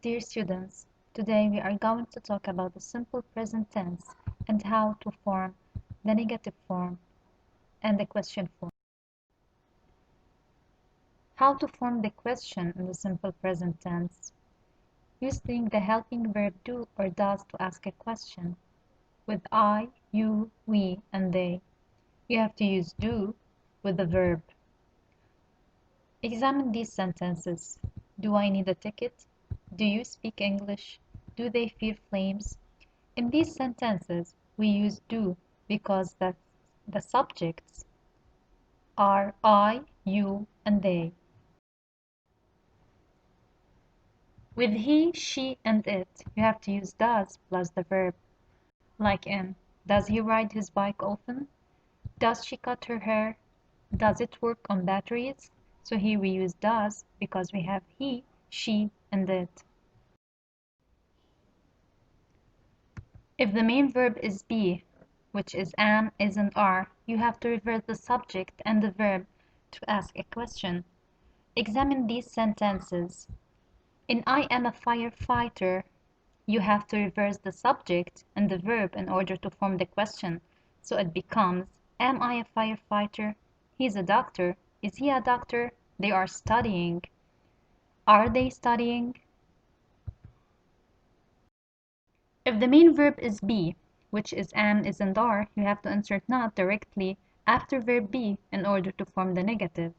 Dear students, today we are going to talk about the simple present tense and how to form the negative form and the question form. How to form the question in the simple present tense. Using the helping verb do or does to ask a question. With I, you, we, and they. You have to use do with the verb. Examine these sentences. Do I need a ticket? Do you speak English? Do they fear flames? In these sentences, we use do because the subjects are I, you, and they. With he, she, and it, you have to use does plus the verb. Like in, does he ride his bike often? Does she cut her hair? Does it work on batteries? So here we use does because we have he, she, and it. If the main verb is be, which is am, is, and are, you have to reverse the subject and the verb to ask a question. Examine these sentences. In I am a firefighter, you have to reverse the subject and the verb in order to form the question. So it becomes, am I a firefighter? He's a doctor. Is he a doctor? They are studying. Are they studying? If the main verb is be, which is am, is, and are, you have to insert not directly after verb be in order to form the negative.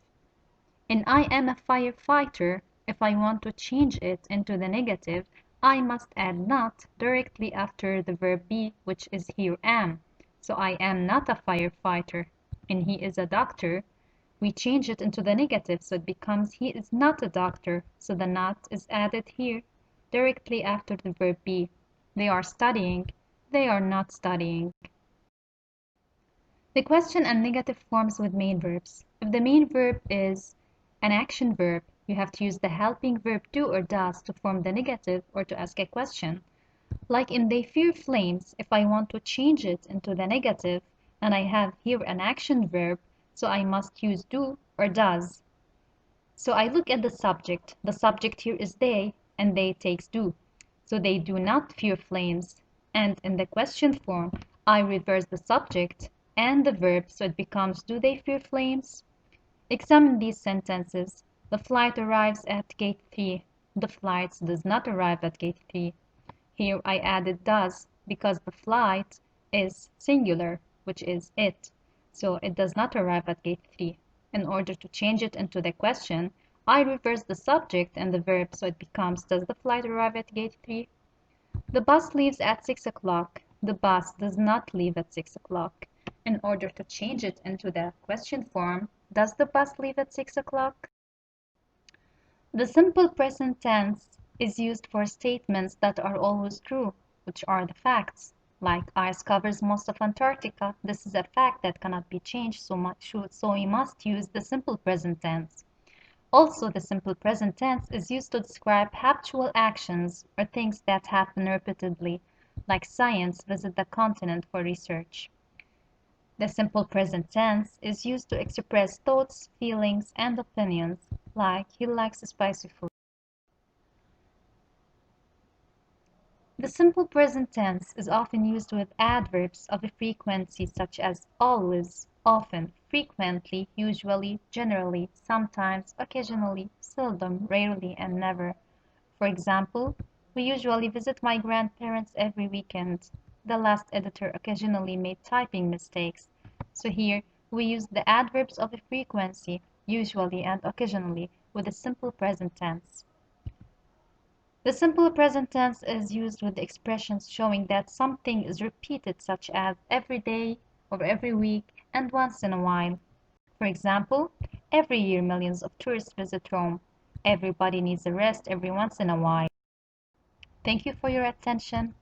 In I am a firefighter, if I want to change it into the negative, I must add not directly after the verb be, which is here am. So I am not a firefighter. In he is a doctor, we change it into the negative, so it becomes he is not a doctor. So the not is added here directly after the verb be. They are studying. They are not studying. The question and negative forms with main verbs. If the main verb is an action verb, you have to use the helping verb do or does to form the negative or to ask a question. Like in they fear flames, if I want to change it into the negative and I have here an action verb, so I must use do or does. So I look at the subject. The subject here is they, and they takes do. So they do not fear flames. And in the question form, I reverse the subject and the verb, so it becomes do they fear flames? Examine these sentences. The flight arrives at gate 3. The flight does not arrive at gate 3. Here I added does because the flight is singular, which is it. So it does not arrive at gate 3. In order to change it into the question, I reverse the subject and the verb, so it becomes does the flight arrive at gate 3? The bus leaves at 6 o'clock. The bus does not leave at 6 o'clock. In order to change it into the question form, does the bus leave at 6 o'clock? The simple present tense is used for statements that are always true, which are the facts. Like ice covers most of Antarctica. This is a fact that cannot be changed so we must use the simple present tense. Also, the simple present tense is used to describe habitual actions or things that happen repeatedly, like science visit the continent for research. The simple present tense is used to express thoughts, feelings, and opinions, like he likes spicy food. The simple present tense is often used with adverbs of a frequency such as always, often, frequently, usually, generally, sometimes, occasionally, seldom, rarely, and never. For example, we usually visit my grandparents every weekend. The last editor occasionally made typing mistakes. So here we use the adverbs of a frequency, usually and occasionally, with the simple present tense. The simple present tense is used with expressions showing that something is repeated, such as every day or every week and once in a while. For example, every year millions of tourists visit Rome. Everybody needs a rest every once in a while. Thank you for your attention.